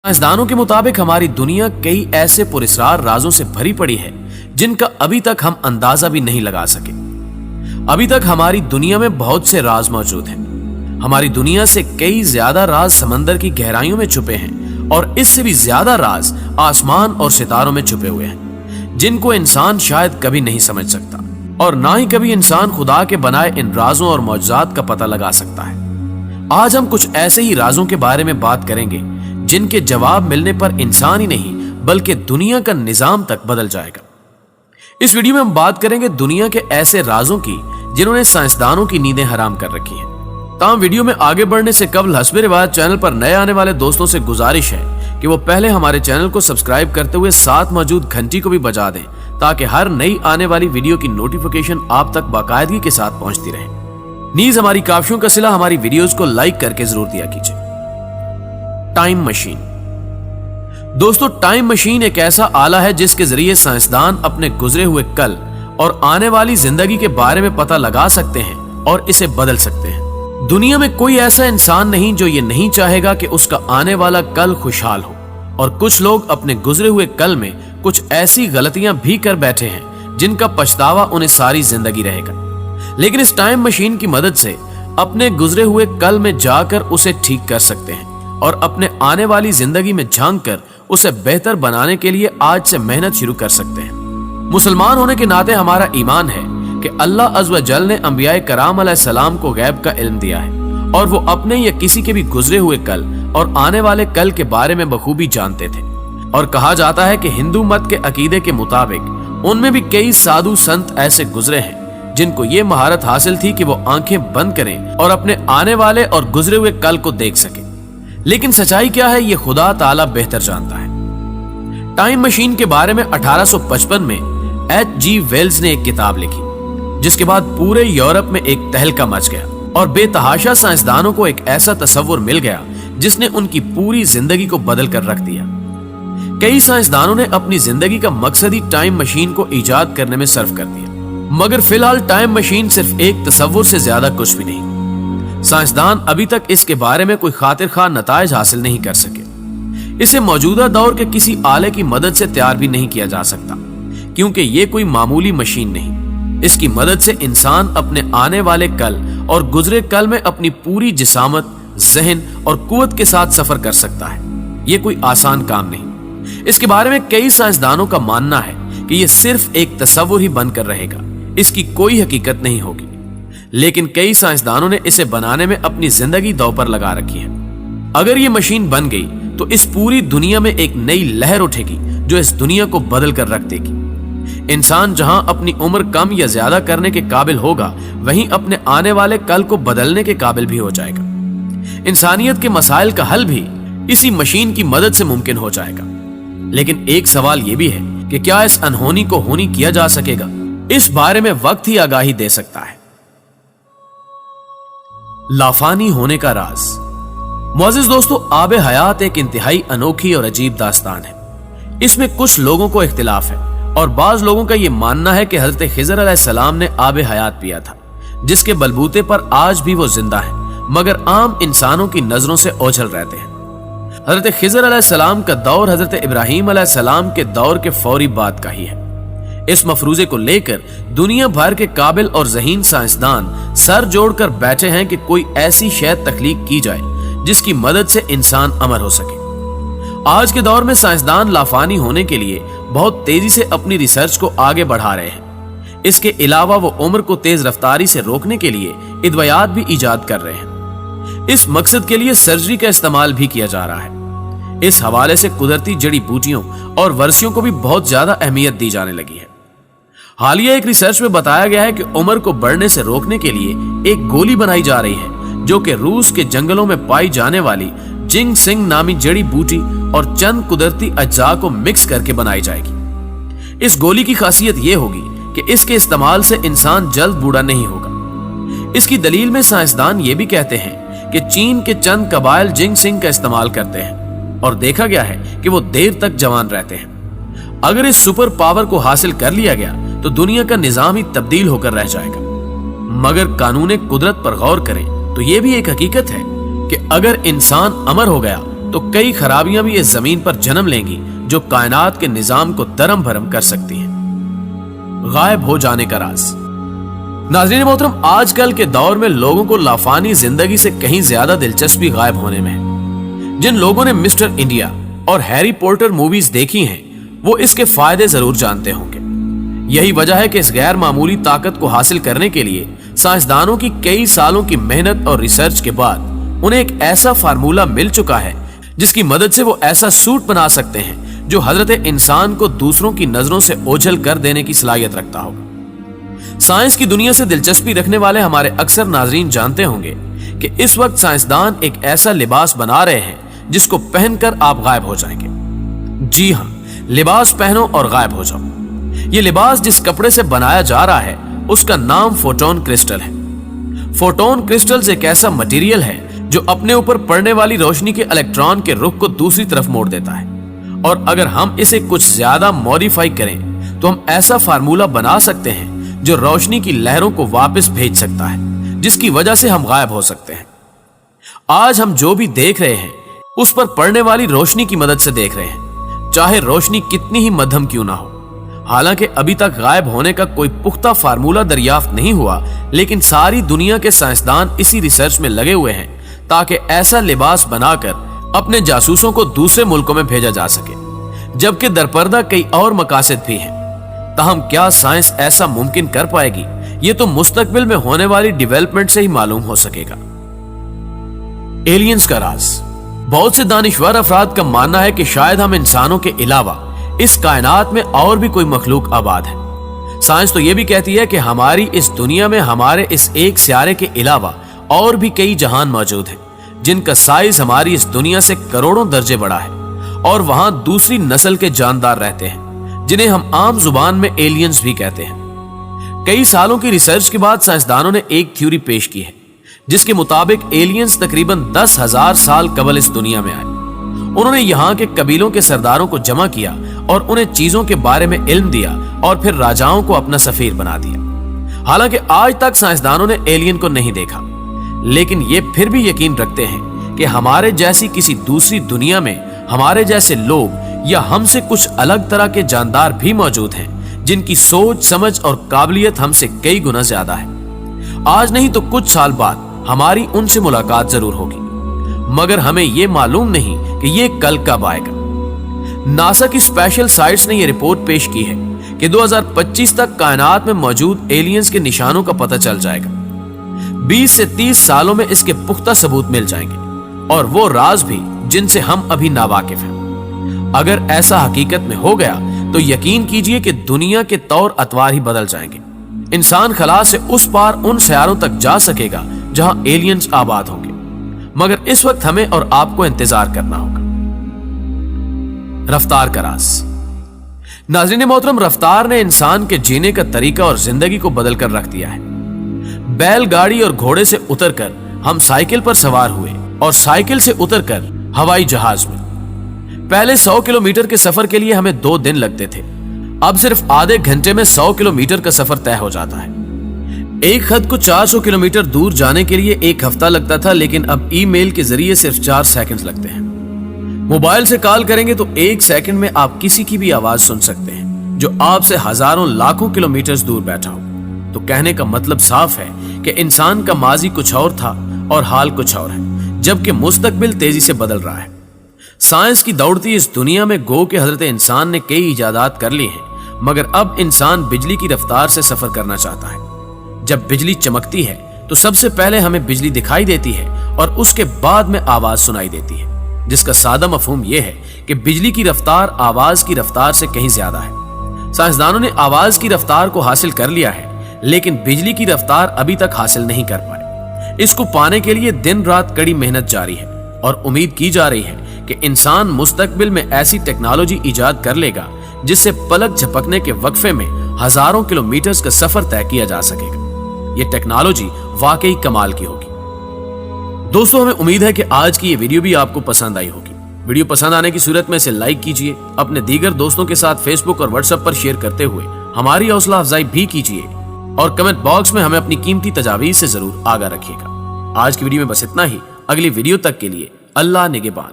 साइंसदानों के मुताबिक हमारी दुनिया कई ऐसे पुरस्कार राजों से भरी पड़ी है जिनका अभी तक हम अंदाजा भी नहीं लगा सके। अभी तक हमारी दुनिया में बहुत से राज मौजूद हैं। हमारी दुनिया से कई ज्यादा राज समंदर की गहराइयों में छुपे हैं और इससे भी ज्यादा राज आसमान और सितारों में छुपे हुए हैं, जिनको इंसान शायद कभी नहीं समझ सकता और ना ही कभी इंसान खुदा के बनाए इन राजों और मौजूदात का पता लगा सकता है। आज हम कुछ ऐसे ही राजों के बारे में बात करेंगे जिनके जवाब मिलने पर इंसान ही नहीं बल्कि दुनिया का निजाम तक बदल जाएगा। इस वीडियो में हम बात करेंगे दुनिया के ऐसे राजों की जिन्होंने साइंसदानों की नींदें हराम कर रखी हैं। ताम वीडियो में आगे बढ़ने से कबल हस्बे रिवायत चैनल पर नए आने वाले दोस्तों से गुजारिश है कि वो पहले हमारे चैनल को सब्सक्राइब करते हुए साथ मौजूद घंटी को भी बजा दें ताकि हर नई आने वाली वीडियो की नोटिफिकेशन आप तक बाकायदगी के साथ पहुंचती रहे। नीज हमारी काफियों का सिला हमारी वीडियोस को लाइक करके जरूर दिया कीजिए। Time machine. दोस्तों, टाइम मशीन एक ऐसा आला है जिसके जरिए साइंसदान अपने गुजरे हुए कल और आने वाली जिंदगी के बारे में पता लगा सकते हैं और इसे बदल सकते हैं। दुनिया में कोई ऐसा इंसान नहीं जो ये नहीं चाहेगा कि उसका आने वाला कल खुशहाल हो, और कुछ लोग अपने गुजरे हुए कल में कुछ ऐसी गलतियां भी कर बैठे हैं जिनका पछतावा उन्हें सारी जिंदगी रहेगा। लेकिन इस टाइम मशीन की मदद से अपने गुजरे हुए कल में जाकर उसे ठीक कर सकते हैं और अपने आने वाली जिंदगी में झांक कर उसे बेहतर बनाने के लिए आज से मेहनत शुरू कर सकते हैं। मुसलमान होने के नाते हमारा ईमान है कि अल्लाह अज़्ज़ व जल ने अंबियाए कराम अलैहिस्सलाम को गैब का इल्म दिया है और वो अपने या किसी के भी गुजरे हुए कल और आने वाले कल के बारे में बखूबी जानते थे। और कहा जाता है कि हिंदू मत के अकीदे के मुताबिक उनमें भी कई साधु संत ऐसे गुजरे हैं जिनको ये महारत हासिल थी कि वो आंखें बंद करें और अपने आने वाले और गुजरे हुए कल को देख सके। लेकिन सच्चाई क्या है ये खुदा ताला बेहतर जानता है। टाइम मशीन के बारे में 1855 में H.G. वेल्स ने एक किताब लिखी, जिसके बाद पूरे यूरोप में एक तहलका मच गया और बेतहाशा साइंसदानों को एक ऐसा तस्वुर मिल गया जिसने उनकी पूरी जिंदगी को बदल कर रख दिया। कई साइंसदानों ने अपनी जिंदगी का मकसद ही टाइम मशीन को इजाद करने में सर्फ कर दिया, मगर फिलहाल टाइम मशीन सिर्फ एक तस्वुर से ज्यादा कुछ भी नहीं। साइंसदान अभी तक इसके बारे में कोई खातिर खा नताइज हासिल नहीं कर सके। इसे मौजूदा दौर के किसी आले की मदद से तैयार भी नहीं किया जा सकता, क्योंकि ये कोई मामूली मशीन नहीं। इसकी मदद से इंसान अपने आने वाले कल और गुजरे कल में अपनी पूरी जिसामत, जहन और कुव्वत के साथ सफर कर सकता है। ये कोई आसान काम नहीं। इसके बारे में कई साइंसदानों का मानना है कि यह सिर्फ एक तस्वुर ही बनकर रहेगा, इसकी कोई हकीकत नहीं होगी। लेकिन कई साइंसदानों ने इसे बनाने में अपनी जिंदगी दांव पर लगा रखी है। अगर ये मशीन बन गई तो इस पूरी दुनिया में एक नई लहर उठेगी जो इस दुनिया को बदल कर रख देगी। इंसान जहां अपनी उम्र कम या ज्यादा करने के काबिल होगा, वहीं अपने आने वाले कल को बदलने के काबिल भी हो जाएगा। इंसानियत के मसाइल का हल भी इसी मशीन की मदद से मुमकिन हो जाएगा। लेकिन एक सवाल यह भी है कि क्या इस अनहोनी को होनी किया जा सकेगा? इस बारे में वक्त ही आगाही दे सकता है। लाफानी होने का राज। मुअज़्ज़िज़ दोस्तों, आबे हयात एक इंतहाई अनोखी और अजीब दास्तान है। इसमें कुछ लोगों को इख्तिलाफ है और बाज लोगों का यह मानना है कि हजरत खिज़र अलैहिस्सलाम ने आबे हयात पिया था, जिसके बलबूते पर आज भी वो जिंदा है, मगर आम इंसानों की नजरों से ओझल रहते हैं। हजरत खिज़र अलैहिस्सलाम का दौर हजरत इब्राहीम अलैहिस्सलाम के दौर के फौरी बाद का ही है। इस मफरूजे को लेकर दुनिया भर के काबिल और ज़हीन साइंसदान सर जोड़कर बैठे हैं कि कोई ऐसी शय तख्लीक की जाए जिसकी मदद से इंसान अमर हो सके। आज के दौर में साइंसदान लाफानी होने के लिए बहुत तेजी से अपनी रिसर्च को आगे बढ़ा रहे हैं। इसके अलावा वो उम्र को तेज रफ्तारी से रोकने के लिए इदवायात भी इजाद कर रहे हैं। इस मकसद के लिए सर्जरी का इस्तेमाल भी किया जा रहा है। इस हवाले से कुदरती जड़ी बूटियों और वर्षियों को भी बहुत ज्यादा अहमियत दी जाने लगी है। हालिया एक रिसर्च में बताया गया है कि उम्र को बढ़ने से रोकने के लिए एक गोली बनाई जा रही है जो कि रूस के जंगलों में पाई जाने वाली जिंगसिंग नामी जड़ी बूटी और चंद कुदरती अज्जा को मिक्स करके बनाई जाएगी। इस गोली की खासियत यह होगी कि इसके इस्तेमाल से इंसान जल्द बूढ़ा नहीं होगा। इसकी दलील में साइंसदान ये भी कहते हैं कि चीन के चंद कबाइल जिंगसिंग का इस्तेमाल करते हैं और देखा गया है कि वो देर तक जवान रहते हैं। अगर इस सुपर पावर को हासिल कर लिया गया तो दुनिया का निजाम ही तब्दील होकर रह जाएगा। मगर कानून कुदरत पर गौर करें तो यह भी एक हकीकत है कि अगर इंसान अमर हो गया तो कई खराबियां भी इस जमीन पर जन्म लेंगी जो कायनात के निजाम को दरम भरम कर सकती हैं। गायब हो जाने का राज। नाज़रीन मोहतरम, आजकल के दौर में लोगों को लाफानी जिंदगी से कहीं ज्यादा दिलचस्पी गायब होने में है। जिन लोगों ने मिस्टर इंडिया और हैरी पॉटर मूवीज देखी हैं, वो इसके फायदे जरूर जानते होंगे। यही वजह है कि इस गैर मामूली ताकत को हासिल करने के लिए साइंसदानों की कई सालों की मेहनत और रिसर्च के बाद उन्हें एक ऐसा फार्मूला मिल चुका है जिसकी मदद से वो ऐसा सूट बना सकते हैं जो हजरत इंसान को दूसरों की नजरों से ओझल कर देने की सलाहियत रखता होगा। साइंस की दुनिया से दिलचस्पी रखने वाले हमारे अक्सर नाजरीन जानते होंगे कि इस वक्त साइंसदान एक ऐसा लिबास बना रहे हैं जिसको पहनकर आप गायब हो जाएंगे। जी हां, लिबास पहनो और गायब हो जाओ। ये लिबास जिस कपड़े से बनाया जा रहा है उसका नाम फोटोन क्रिस्टल है। फोटोन क्रिस्टल एक ऐसा मटेरियल है जो अपने ऊपर पड़ने वाली रोशनी के इलेक्ट्रॉन के रुख को दूसरी तरफ मोड़ देता है, और अगर हम इसे कुछ ज्यादा मॉडिफाई करें तो हम ऐसा फार्मूला बना सकते हैं जो रोशनी की लहरों को वापस भेज सकता है, जिसकी वजह से हम गायब हो सकते हैं। आज हम जो भी देख रहे हैं उस पर पड़ने वाली रोशनी की मदद से देख रहे हैं, चाहे रोशनी कितनी ही मध्यम क्यों ना हो। हालांकि अभी तक गायब होने का कोई पुख्ता फार्मूला दरियाफ्त नहीं हुआ, लेकिन सारी दुनिया के साइंसदान इसी रिसर्च में लगे हुए हैं ताकि ऐसा लिबास बनाकर अपने जासूसों को दूसरे मुल्कों में भेजा जा सके, जबकि दरपर्दा कई और मकासद भी हैं। ताहम क्या साइंस ऐसा मुमकिन कर पाएगी, ये तो मुस्तकबिल में होने वाली डेवलपमेंट से ही मालूम हो सकेगा। एलियंस का राज। बहुत से दानिश्वर अफराद का मानना है कि शायद हम इंसानों के अलावा इस कायनात में और भी कोई मखलूक आबाद है। साइंस तो यह भी कहती है कि हमारी इस दुनिया में हमारे इस एक सियारे के अलावा और भी कई जहान मौजूद हैं, जिनका साइज हमारी इस दुनिया से करोड़ों दर्जे बड़ा है, और वहां दूसरी नस्ल के जानदार रहते हैं जिन्हें हम आम जुबान में एलियंस भी कहते हैं। कई सालों की रिसर्च के बाद साइंसदानों ने एक थ्योरी पेश की है जिसके मुताबिक एलियंस तकरीबन 10,000 साल कबल इस दुनिया में आए। उन्होंने यहाँ के कबीलों के सरदारों को जमा किया और उन्हें चीजों के बारे में इल्म दिया और फिर राजाओं को अपना सफीर बना दिया। हालांकि आज तक साइंसदानों ने एलियन को नहीं देखा, लेकिन ये फिर भी यकीन रखते हैं कि हमारे जैसी किसी दूसरी दुनिया में हमारे जैसे लोग या हमसे कुछ अलग तरह के जानदार भी मौजूद हैं, जिनकी सोच समझ और काबिलियत हमसे कई गुना ज्यादा है। आज नहीं तो कुछ साल बाद हमारी उनसे मुलाकात जरूर होगी, मगर हमें यह मालूम नहीं कि यह कल कब आएगा। नासा की स्पेशल साइट्स ने यह रिपोर्ट पेश की है कि 2025 तक कायनात में मौजूद एलियंस के निशानों का पता चल जाएगा। 20 से 30 सालों में इसके पुख्ता सबूत मिल जाएंगे, और वो राज भी जिनसे हम अभी नावाकिफ हैं। अगर ऐसा हकीकत में हो गया तो यकीन कीजिए कि दुनिया के तौर अतवार ही बदल जाएंगे। इंसान खला से उस पार उन सयारों तक जा सकेगा जहां एलियंस आबाद होंगे, मगर इस वक्त हमें और आपको इंतजार करना होगा। रफ्तार का राज। नाज़रीन मोहतरम, रफ्तार ने इंसान के जीने का तरीका और जिंदगी को बदल कर रख दिया है। बैलगाड़ी और घोड़े से उतरकर हम साइकिल पर सवार हुए और साइकिल से उतरकर हवाई जहाज में। पहले 100 किलोमीटर के सफर के लिए हमें 2 दिन लगते थे, अब सिर्फ आधे घंटे में 100 किलोमीटर का सफर तय हो जाता है। एक खत को 400 किलोमीटर दूर जाने के लिए 1 हफ्ता लगता था, लेकिन अब ईमेल के जरिए सिर्फ 4 सेकंड लगते हैं। मोबाइल से कॉल करेंगे तो 1 सेकंड में आप किसी की भी आवाज सुन सकते हैं जो आपसे हजारों लाखों किलोमीटर दूर बैठा हो। तो कहने का मतलब साफ है कि इंसान का माजी कुछ और था और हाल कुछ और है, जबकि मुस्तकबिल तेजी से बदल रहा है। साइंस की दौड़ती इस दुनिया में गो के हजरत इंसान ने कई इजादात कर ली हैं, मगर अब इंसान बिजली की रफ्तार से सफर करना चाहता है। जब बिजली चमकती है तो सबसे पहले हमें बिजली दिखाई देती है और उसके बाद में आवाज सुनाई देती है, जिसका सादा मफहूम यह है कि बिजली की रफ्तार आवाज की रफ्तार से कहीं ज्यादा है। साइंसदानों ने आवाज की रफ्तार को हासिल कर लिया है, लेकिन बिजली की रफ्तार अभी तक हासिल नहीं कर पाए। इसको पाने के लिए दिन रात कड़ी मेहनत जारी है और उम्मीद की जा रही है कि इंसान मुस्तकबिल में ऐसी टेक्नोलॉजी इजाद कर लेगा जिससे पलक झपकने के वक्फे में हजारों किलोमीटर का सफर तय किया जा सकेगा। यह टेक्नोलॉजी वाकई कमाल की होगी। दोस्तों, हमें उम्मीद है कि आज की ये वीडियो भी आपको पसंद आई होगी। वीडियो पसंद आने की सूरत में इसे लाइक कीजिए, अपने दीगर दोस्तों के साथ फेसबुक और व्हाट्सएप पर शेयर करते हुए हमारी हौसला अफजाई भी कीजिए, और कमेंट बॉक्स में हमें अपनी कीमती तजावीज़ से जरूर आगाह रखिएगा। आज की वीडियो में बस इतना ही। अगली वीडियो तक के लिए अल्लाह निगहबान।